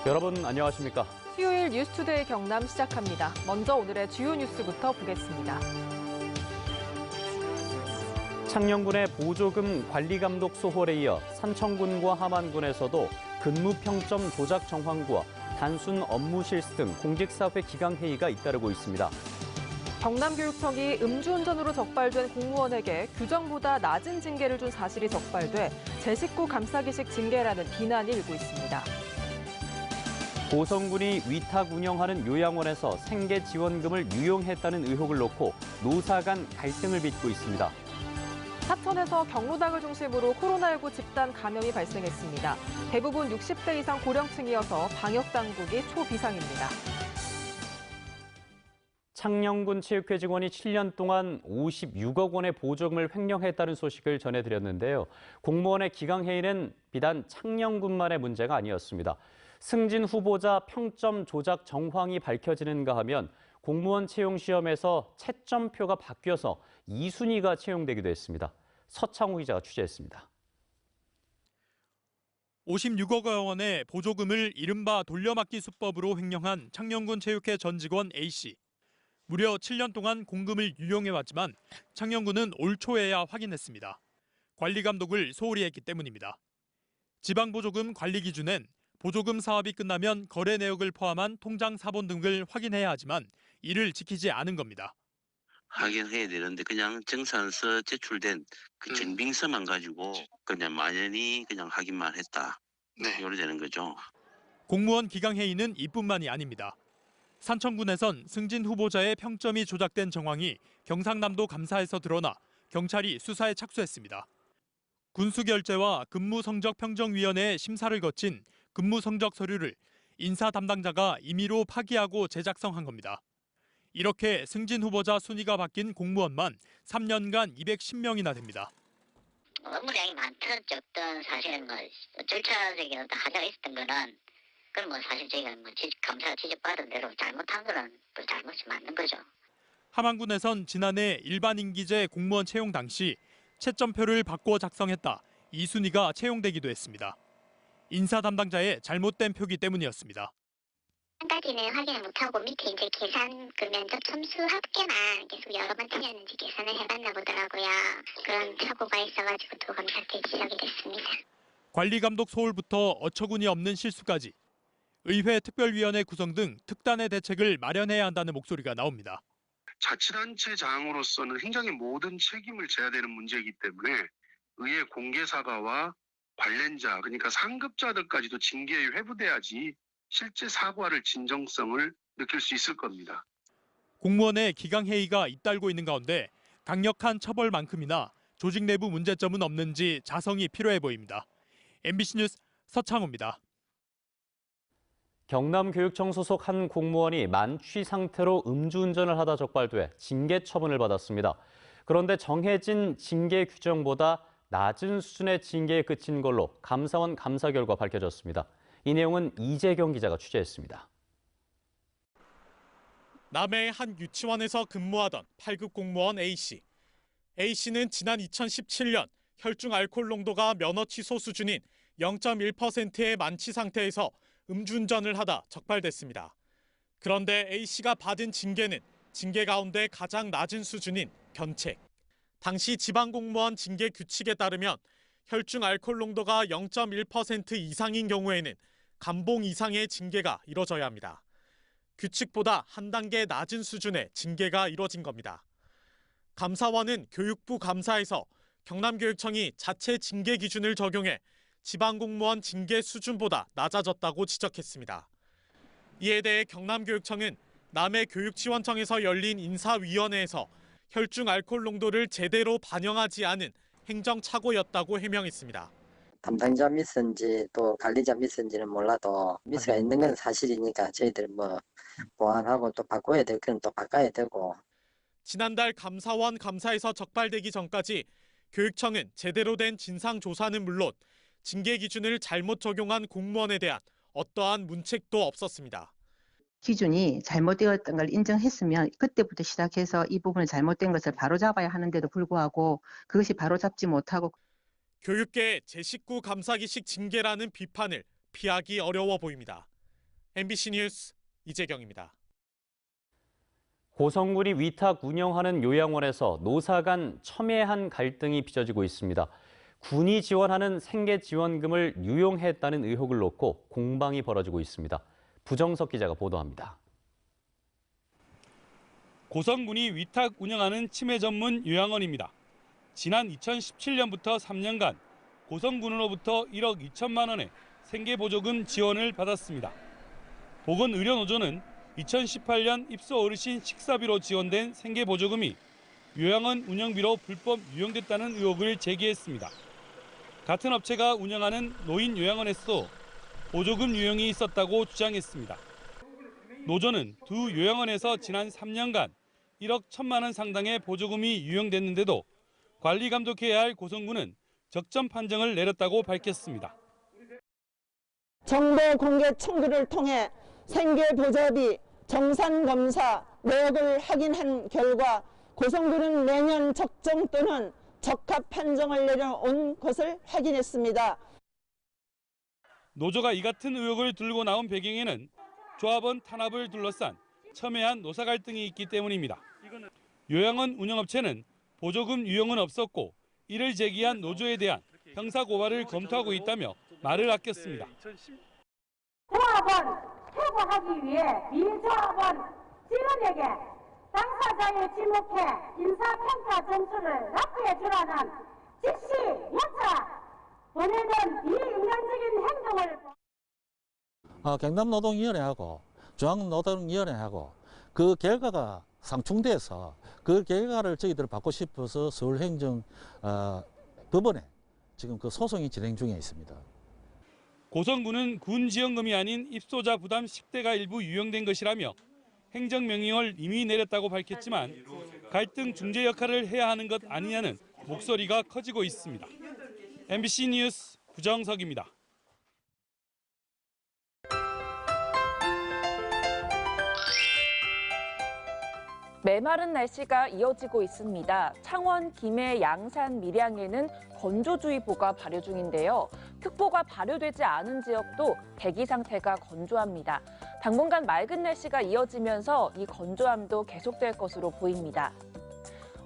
여러분 안녕하십니까? 수요일 뉴스투데이 경남 시작합니다. 먼저 오늘의 주요 뉴스부터 보겠습니다. 창녕군의 보조금 관리감독 소홀에 이어 산청군과 함안군에서도 근무평점 조작 정황과 단순 업무 실수 등 공직사회 기강회의가 잇따르고 있습니다. 경남교육청이 음주운전으로 적발된 공무원에게 규정보다 낮은 징계를 준 사실이 적발돼 제 식구 감싸기식 징계라는 비난이 일고 있습니다. 고성군이 위탁 운영하는 요양원에서 생계 지원금을 유용했다는 의혹을 놓고 노사 간 갈등을 빚고 있습니다. 사천에서 경로당을 중심으로 코로나19 집단 감염이 발생했습니다. 대부분 60대 이상 고령층이어서 방역당국이 초비상입니다. 창녕군 체육회 직원이 7년 동안 56억 원의 보조금을 횡령했다는 소식을 전해드렸는데요. 공무원의 기강회의는 비단 창녕군만의 문제가 아니었습니다. 승진 후보자 평점 조작 정황이 밝혀지는가 하면 공무원 채용 시험에서 채점표가 바뀌어서 2순위가 채용되기도 했습니다. 서창우 기자가 취재했습니다. 56억 원의 보조금을 이른바 돌려막기 수법으로 횡령한 창녕군 체육회 전 직원 A씨. 무려 7년 동안 공금을 유용해왔지만 창녕군은 올 초에야 확인했습니다. 관리 감독을 소홀히 했기 때문입니다. 지방보조금 관리 기준엔 보조금 사업이 끝나면 거래 내역을 포함한 통장 사본 등을 확인해야 하지만 이를 지키지 않은 겁니다. 확인해야 되는데 그냥 정산서 제출된 그 증빙서만 가지고 그냥 만연히 그냥 확인만 했다. 이렇게 되는 거죠. 공무원 기강회의는 이뿐만이 아닙니다. 산청군에선 승진 후보자의 평점이 조작된 정황이 경상남도 감사에서 드러나 경찰이 수사에 착수했습니다. 군수결재와 근무성적평정위원회의 심사를 거친 근무성적 서류를 인사 담당자가 임의로 파기하고 재작성한 겁니다. 이렇게 승진 후보자 순위가 바뀐 공무원만 3년간 210명이나 됩니다. 업무량이 많든 적든 사실은 절차적인 어떤 하자가 있었던 거는 그건 사실 저희가 감사 지적받은 대로 잘못한 거는 잘못이 맞는 거죠. 함안군에선 지난해 일반 임기제 공무원 채용 당시 채점표를 바꿔 작성했다 2순위가 채용되기도 했습니다. 인사 담당자의 잘못된 표기 때문이었습니다. 한 가지는 확인을 못하고 밑에 이제 계산 그 면접 점수 합계만 계속 여러 번 틀렸는지 계산을 해봤나 보더라고요. 그런 착오가 있어가지고 또 검사한테 지적이 됐습니다. 관리감독 소홀부터 어처구니 없는 실수까지 의회 특별위원회 구성 등 특단의 대책을 마련해야 한다는 목소리가 나옵니다. 자치단체장으로서는 행정의 모든 책임을 져야 되는 문제이기 때문에 의회 공개사과와 관련자, 그러니까 상급자들까지도 징계에 회부돼야지 실제 사과를 진정성을 느낄 수 있을 겁니다. 공무원의 기강회의가 잇따르고 있는 가운데 강력한 처벌만큼이나 조직 내부 문제점은 없는지 자성이 필요해 보입니다. MBC 뉴스 서창우입니다. 경남교육청 소속 한 공무원이 만취 상태로 음주운전을 하다 적발돼 징계 처분을 받았습니다. 그런데 정해진 징계 규정보다 낮은 수준의 징계에 그친 걸로 감사원 감사 결과 밝혀졌습니다. 이 내용은 이재경 기자가 취재했습니다. 남해의 한 유치원에서 근무하던 8급 공무원 A씨. A씨는 지난 2017년 혈중 알코올 농도가 면허 취소 수준인 0.1%의 만취 상태에서 음주운전을 하다 적발됐습니다. 그런데 A씨가 받은 징계는 징계 가운데 가장 낮은 수준인 견책. 당시 지방공무원 징계 규칙에 따르면 혈중 알코올 농도가 0.1% 이상인 경우에는 감봉 이상의 징계가 이뤄져야 합니다. 규칙보다 한 단계 낮은 수준의 징계가 이뤄진 겁니다. 감사원은 교육부 감사에서 경남교육청이 자체 징계 기준을 적용해 지방공무원 징계 수준보다 낮아졌다고 지적했습니다. 이에 대해 경남교육청은 남해교육지원청에서 열린 인사위원회에서 혈중 알코올 농도를 제대로 반영하지 않은 행정착오였다고 해명했습니다. 담당자 미스인지 또 관리자 미스인지는 몰라도 미스가 있는 건 사실이니까 저희들 보완하고 또 바꿔야 될 건 또 바꿔야 되고. 지난달 감사원 감사에서 적발되기 전까지 교육청은 제대로 된 진상조사는 물론 징계 기준을 잘못 적용한 공무원에 대한 어떠한 문책도 없었습니다. 기준이 잘못되었던 걸 인정했으면 그때부터 시작해서 이 부분을 잘못된 것을 바로잡아야 하는데도 불구하고 그것이 바로잡지 못하고 교육계의 제19 감사기식 징계라는 비판을 피하기 어려워 보입니다. MBC 뉴스 이재경입니다. 고성군이 위탁 운영하는 요양원에서 노사 간 첨예한 갈등이 빚어지고 있습니다. 군이 지원하는 생계지원금을 유용했다는 의혹을 놓고 공방이 벌어지고 있습니다. 부정석 기자가 보도합니다. 고성군이 위탁 운영하는 치매 전문 요양원입니다. 지난 2017년부터 3년간 고성군으로부터 1억 2천만 원의 생계보조금 지원을 받았습니다. 보건의료노조는 2018년 입소 어르신 식사비로 지원된 생계보조금이 요양원 운영비로 불법 유용됐다는 의혹을 제기했습니다. 같은 업체가 운영하는 노인 요양원에서도 보조금 유용이 있었다고 주장했습니다. 노조는 두 요양원에서 지난 3년간 1억 1천만 원 상당의 보조금이 유용됐는데도 관리 감독해야 할 고성군은 적정 판정을 내렸다고 밝혔습니다. 정보 공개 청구를 통해 생계보조비 정산검사 내역을 확인한 결과 고성군은 매년 적정 또는 적합 판정을 내려온 것을 확인했습니다. 노조가 이 같은 의혹을 들고 나온 배경에는 조합원 탄압을 둘러싼 첨예한 노사 갈등이 있기 때문입니다. 요양원 운영업체는 보조금 유용은 없었고 이를 제기한 노조에 대한 형사 고발을 검토하고 있다며 말을 아꼈습니다. 조합원 퇴보하기 위해 비조합원 직원에게 당사자에 지목해 인사평가 점수를 납부해 주라는 즉시 요차 보내는 비인간적인 행동을 경남노동위원회하고 중앙노동위원회하고 그 결과가 상충돼서 그 결과를 저희들 받고 싶어서 서울행정 법원에 지금 그 소송이 진행 중에 있습니다. 고성군은 군 지원금이 아닌 입소자 부담 10대가 일부 유용된 것이라며 행정명령을 이미 내렸다고 밝혔지만 갈등 중재 역할을 해야 하는 것 아니냐는 목소리가 커지고 있습니다. MBC 뉴스 부정석입니다. 메마른 날씨가 이어지고 있습니다. 창원, 김해, 양산, 밀양에는 건조주의보가 발효 중인데요. 특보가 발효되지 않은 지역도 대기 상태가 건조합니다. 당분간 맑은 날씨가 이어지면서 이 건조함도 계속될 것으로 보입니다.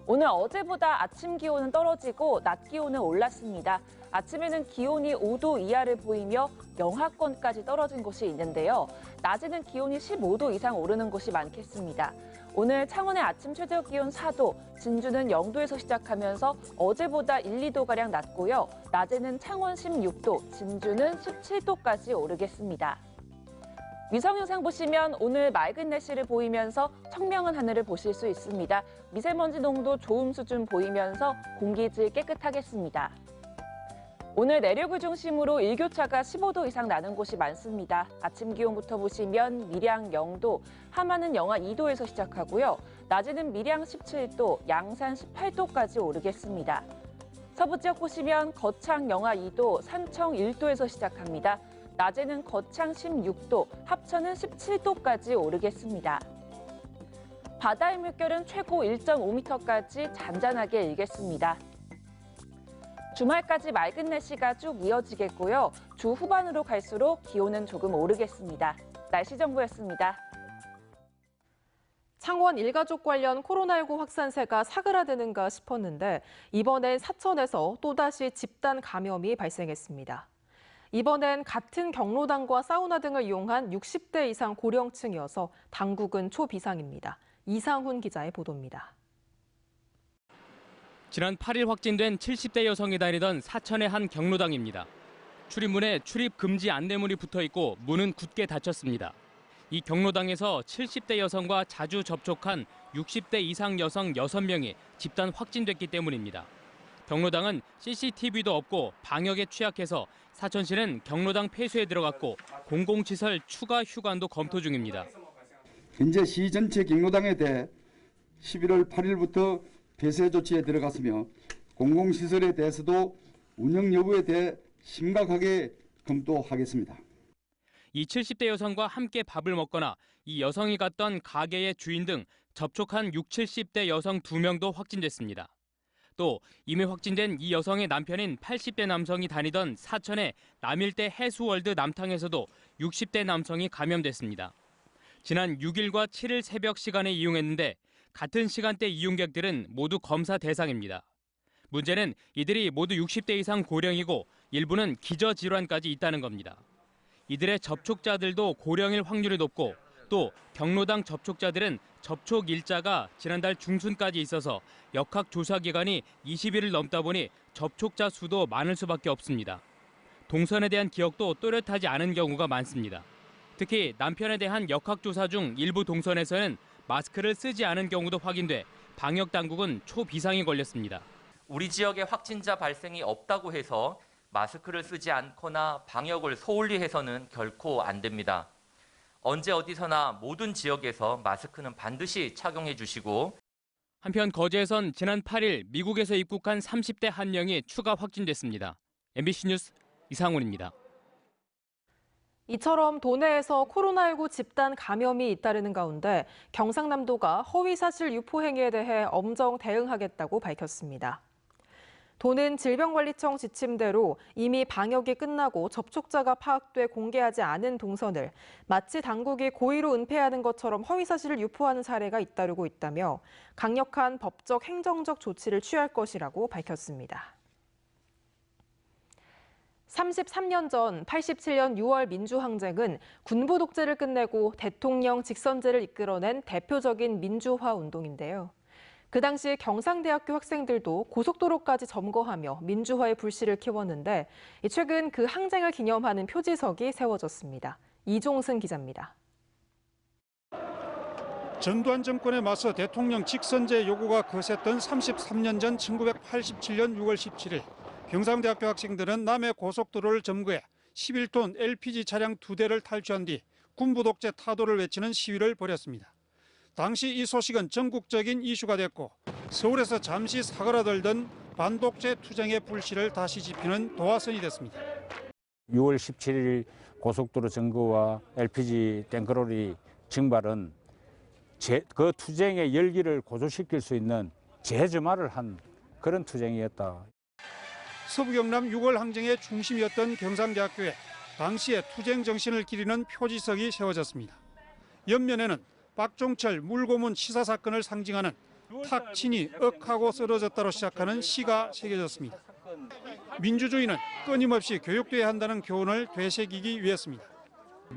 오늘 어제보다 아침 기온은 떨어지고 낮 기온은 올랐습니다. 아침에는 기온이 5도 이하를 보이며 영하권까지 떨어진 곳이 있는데요. 낮에는 기온이 15도 이상 오르는 곳이 많겠습니다. 오늘 창원의 아침 최저 기온 4도, 진주는 0도에서 시작하면서 어제보다 1, 2도가량 낮고요. 낮에는 창원 16도, 진주는 17도까지 오르겠습니다. 위성 영상 보시면 오늘 맑은 날씨를 보이면서 청명한 하늘을 보실 수 있습니다. 미세먼지 농도 좋음 수준 보이면서 공기질 깨끗하겠습니다. 오늘 내륙을 중심으로 일교차가 15도 이상 나는 곳이 많습니다. 아침 기온부터 보시면 밀양 0도, 함안은 영하 2도에서 시작하고요. 낮에는 밀양 17도, 양산 18도까지 오르겠습니다. 서부 지역 보시면 거창 영하 2도, 산청 1도에서 시작합니다. 낮에는 거창 16도, 합천은 17도까지 오르겠습니다. 바다의 물결은 최고 1.5m까지 잔잔하게 일겠습니다. 주말까지 맑은 날씨가 쭉 이어지겠고요. 주 후반으로 갈수록 기온은 조금 오르겠습니다. 날씨 정보였습니다. 창원 일가족 관련 코로나19 확산세가 사그라드는가 싶었는데 이번엔 사천에서 또다시 집단 감염이 발생했습니다. 이번엔 같은 경로당과 사우나 등을 이용한 60대 이상 고령층이어서 당국은 초비상입니다. 이상훈 기자의 보도입니다. 지난 8일 확진된 70대 여성이 다니던 사천의 한 경로당입니다. 출입문에 출입 금지 안내문이 붙어 있고 문은 굳게 닫혔습니다. 이 경로당에서 70대 여성과 자주 접촉한 60대 이상 여성 6명이 집단 확진됐기 때문입니다. 경로당은 CCTV도 없고 방역에 취약해서 사천시는 경로당 폐쇄에 들어갔고 공공시설 추가 휴관도 검토 중입니다. 현재 시 전체 경로당에 대해 11월 8일부터 폐쇄 조치에 들어갔으며 공공시설에 대해서도 운영 여부에 대해 심각하게 검토하겠습니다. 이 70대 여성과 함께 밥을 먹거나 이 여성이 갔던 가게의 주인 등 접촉한 60, 70대 여성 2명도 확진됐습니다. 또 이미 확진된 이 여성의 남편인 80대 남성이 다니던 사천의 남일대 해수월드 남탕에서도 60대 남성이 감염됐습니다. 지난 6일과 7일 새벽 시간에 이용했는데 같은 시간대 이용객들은 모두 검사 대상입니다. 문제는 이들이 모두 60대 이상 고령이고 일부는 기저질환까지 있다는 겁니다. 이들의 접촉자들도 고령일 확률이 높고 또 경로당 접촉자들은 접촉 일자가 지난달 중순까지 있어서 역학조사 기간이 20일을 넘다 보니 접촉자 수도 많을 수밖에 없습니다. 동선에 대한 기억도 또렷하지 않은 경우가 많습니다. 특히 남편에 대한 역학조사 중 일부 동선에서는 마스크를 쓰지 않은 경우도 확인돼 방역당국은 초비상이 걸렸습니다. 우리 지역에 확진자 발생이 없다고 해서 마스크를 쓰지 않거나 방역을 소홀히 해서는 결코 안 됩니다. 언제 어디서나 모든 지역에서 마스크는 반드시 착용해 주시고. 한편 거제에선 지난 8일 미국에서 입국한 30대 한 명이 추가 확진됐습니다. MBC 뉴스 이상훈입니다. 이처럼 도내에서 코로나19 집단 감염이 잇따르는 가운데 경상남도가 허위사실 유포 행위에 대해 엄정 대응하겠다고 밝혔습니다. 도는 질병관리청 지침대로 이미 방역이 끝나고 접촉자가 파악돼 공개하지 않은 동선을 마치 당국이 고의로 은폐하는 것처럼 허위사실을 유포하는 사례가 잇따르고 있다며 강력한 법적, 행정적 조치를 취할 것이라고 밝혔습니다. 33년 전 87년 6월 민주항쟁은 군부 독재를 끝내고 대통령 직선제를 이끌어낸 대표적인 민주화 운동인데요. 그 당시 경상대학교 학생들도 고속도로까지 점거하며 민주화의 불씨를 키웠는데 최근 그 항쟁을 기념하는 표지석이 세워졌습니다. 이종승 기자입니다. 전두환 정권에 맞서 대통령 직선제 요구가 거셌던 33년 전 1987년 6월 17일 경상대학교 학생들은 남해 고속도로를 점거해 11톤 LPG 차량 2대를 탈취한 뒤 군부 독재 타도를 외치는 시위를 벌였습니다. 당시 이 소식은 전국적인 이슈가 됐고 서울에서 잠시 사그라들던 반독재 투쟁의 불씨를 다시 지피는 도화선이 됐습니다. 6월 17일 고속도로 점거와 LPG 탱크로리 증발은 그 투쟁의 열기를 고조시킬 수 있는 재점화를 한 그런 투쟁이었다. 서부경남 6월 항쟁의 중심이었던 경상대학교에 당시의 투쟁 정신을 기리는 표지석이 세워졌습니다. 옆면에는 박종철 물고문 치사 사건을 상징하는 탁친이 억하고 쓰러졌다로 시작하는 시가 새겨졌습니다. 민주주의는 끊임없이 교육돼야 한다는 교훈을 되새기기 위해서입니다.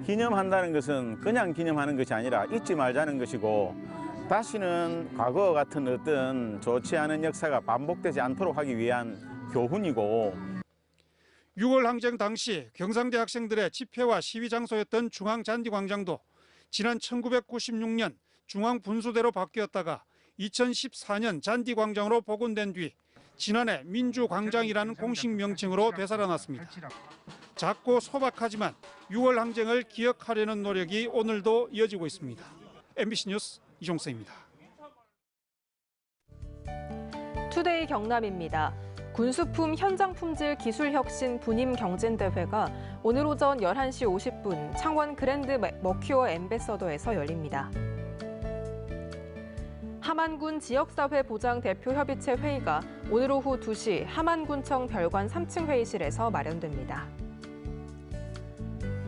기념한다는 것은 그냥 기념하는 것이 아니라 잊지 말자는 것이고 다시는 과거와 같은 어떤 좋지 않은 역사가 반복되지 않도록 하기 위한 교훈이고. 6월 항쟁 당시 경상대 학생들의 집회와 시위 장소였던 중앙잔디광장도 지난 1996년 중앙분수대로 바뀌었다가 2014년 잔디광장으로 복원된 뒤 지난해 민주광장이라는 공식 명칭으로 되살아났습니다. 작고 소박하지만 6월 항쟁을 기억하려는 노력이 오늘도 이어지고 있습니다. MBC 뉴스 이종세입니다. 투데이 경남입니다. 군수품 현장 품질 기술 혁신 분임 경진대회가 오늘 오전 11시 50분 창원 그랜드 머큐어 엠베서더에서 열립니다. 함안군 지역사회 보장 대표 협의체 회의가 오늘 오후 2시 함안군청 별관 3층 회의실에서 마련됩니다.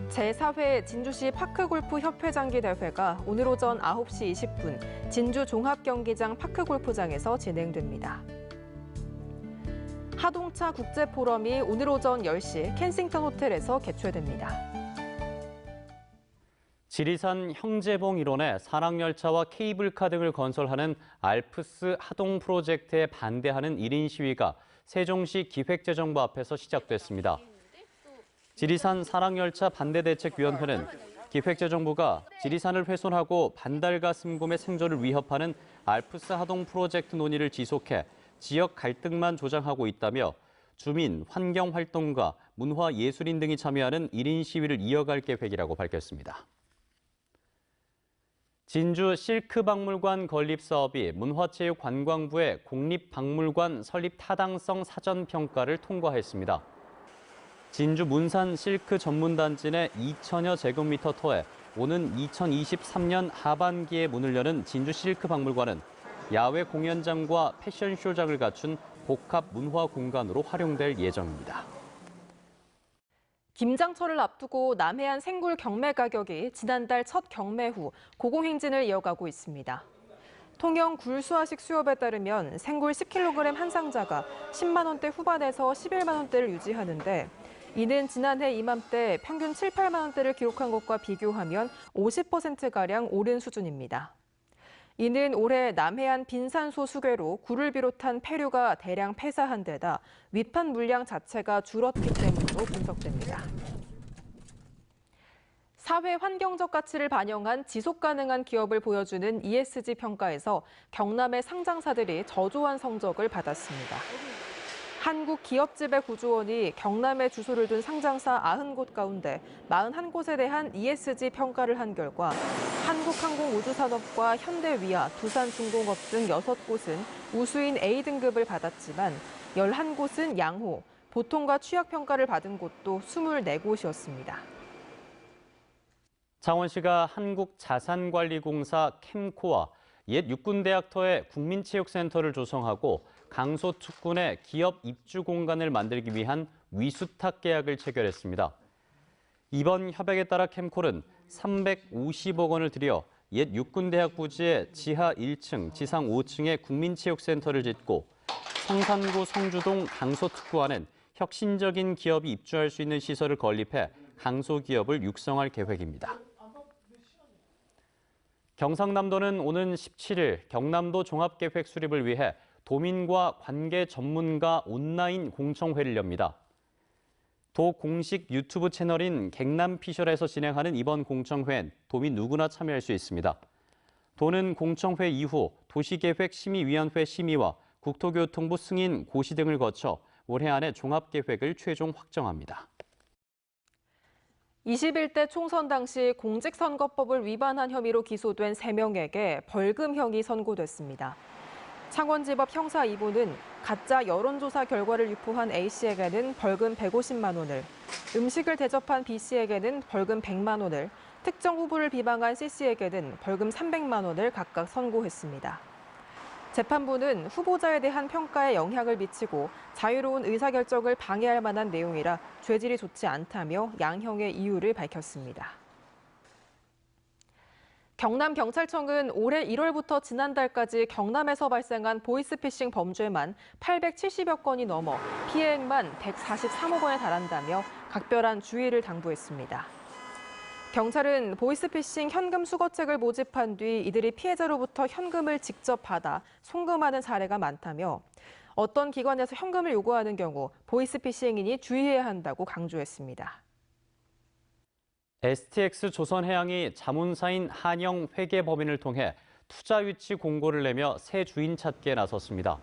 제4회 진주시 파크골프 협회장기 대회가 오늘 오전 9시 20분 진주 종합경기장 파크골프장에서 진행됩니다. 하동차 국제포럼이 오늘 오전 10시 켄싱턴 호텔에서 개최됩니다. 지리산 형제봉 일원에 산악열차와 케이블카 등을 건설하는 알프스 하동 프로젝트에 반대하는 1인 시위가 세종시 기획재정부 앞에서 시작됐습니다. 지리산 산악열차 반대대책위원회는 기획재정부가 지리산을 훼손하고 반달가 숨곰의 생존을 위협하는 알프스 하동 프로젝트 논의를 지속해 지역 갈등만 조장하고 있다며 주민, 환경활동가, 문화예술인 등이 참여하는 1인 시위를 이어갈 계획이라고 밝혔습니다. 진주 실크박물관 건립 사업이 문화체육관광부의 국립박물관 설립 타당성 사전평가를 통과했습니다. 진주 문산 실크 전문단지 내 2천여 제곱미터 터에 오는 2023년 하반기에 문을 여는 진주 실크박물관은 야외 공연장과 패션쇼장을 갖춘 복합 문화 공간으로 활용될 예정입니다. 김장철을 앞두고 남해안 생굴 경매 가격이 지난달 첫 경매 후 고공행진을 이어가고 있습니다. 통영 굴수화식 수협에 따르면 생굴 10kg 한 상자가 10만 원대 후반에서 11만 원대를 유지하는데 이는 지난해 이맘때 평균 7, 8만 원대를 기록한 것과 비교하면 50%가량 오른 수준입니다. 이는 올해 남해안 빈산소 수괴로 굴을 비롯한 폐류가 대량 폐사한 데다 위판 물량 자체가 줄었기 때문으로 분석됩니다. 사회 환경적 가치를 반영한 지속 가능한 기업을 보여주는 ESG 평가에서 경남의 상장사들이 저조한 성적을 받았습니다. 한국기업지배구조원이 경남에 주소를 둔 상장사 90곳 가운데 41곳에 대한 ESG 평가를 한 결과 한국항공우주산업과 현대위아, 두산중공업 등 6곳은 우수인 A등급을 받았지만 11곳은 양호, 보통과 취약평가를 받은 곳도 24곳이었습니다. 창원시가 한국자산관리공사 캠코와 옛 육군대학터의 국민체육센터를 조성하고 강서특군의 기업 입주 공간을 만들기 위한 위수탁 계약을 체결했습니다. 이번 협약에 따라 캠콜은 350억 원을 들여 옛 육군대학 부지에 지하 1층, 지상 5층의 국민체육센터를 짓고 성산구 성주동 강서특구안은 혁신적인 기업이 입주할 수 있는 시설을 건립해 강소기업을 육성할 계획입니다. 경상남도는 오는 17일 경남도 종합계획 수립을 위해 도민과 관계 전문가 온라인 공청회를 엽니다. 도 공식 유튜브 채널인 경남피셜에서 진행하는 이번 공청회엔 도민 누구나 참여할 수 있습니다. 도는 공청회 이후 도시계획심의위원회 심의와 국토교통부 승인 고시 등을 거쳐 올해 안에 종합계획을 최종 확정합니다. 21대 총선 당시 공직선거법을 위반한 혐의로 기소된 3명에게 벌금형이 선고됐습니다. 창원지법 형사 2부는 가짜 여론조사 결과를 유포한 A씨에게는 벌금 150만 원을, 음식을 대접한 B씨에게는 벌금 100만 원을, 특정 후보를 비방한 C씨에게는 벌금 300만 원을 각각 선고했습니다. 재판부는 후보자에 대한 평가에 영향을 미치고 자유로운 의사결정을 방해할 만한 내용이라 죄질이 좋지 않다며 양형의 이유를 밝혔습니다. 경남경찰청은 올해 1월부터 지난달까지 경남에서 발생한 보이스피싱 범죄만 870여 건이 넘어 피해액만 143억 원에 달한다며 각별한 주의를 당부했습니다. 경찰은 보이스피싱 현금 수거책을 모집한 뒤 이들이 피해자로부터 현금을 직접 받아 송금하는 사례가 많다며 어떤 기관에서 현금을 요구하는 경우 보이스피싱인이 주의해야 한다고 강조했습니다. STX 조선해양이 자문사인 한영 회계법인을 통해 투자 유치 공고를 내며 새 주인 찾기에 나섰습니다.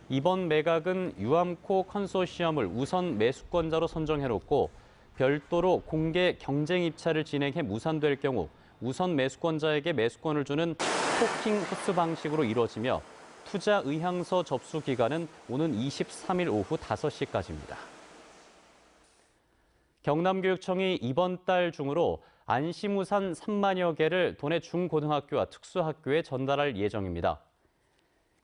이번 매각은 유암코 컨소시엄을 우선 매수권자로 선정해놓고 별도로 공개 경쟁 입찰을 진행해 무산될 경우 우선 매수권자에게 매수권을 주는 토킹 호스 방식으로 이루어지며 투자 의향서 접수 기간은 오는 23일 오후 5시까지입니다. 경남교육청이 이번 달 중으로 안시무산 3만여 개를 도내 중고등학교와 특수학교에 전달할 예정입니다.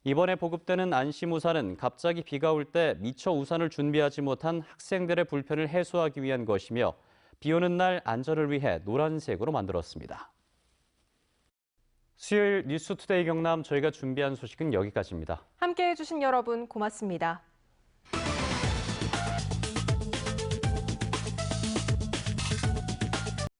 이번에 보급되는 안시무산은 갑자기 비가 올 때 미처 우산을 준비하지 못한 학생들의 불편을 해소하기 위한 것이며 비 오는 날 안전을 위해 노란색으로 만들었습니다. 수요일 뉴스투데이 경남 저희가 준비한 소식은 여기까지입니다. 함께해 주신 여러분 고맙습니다.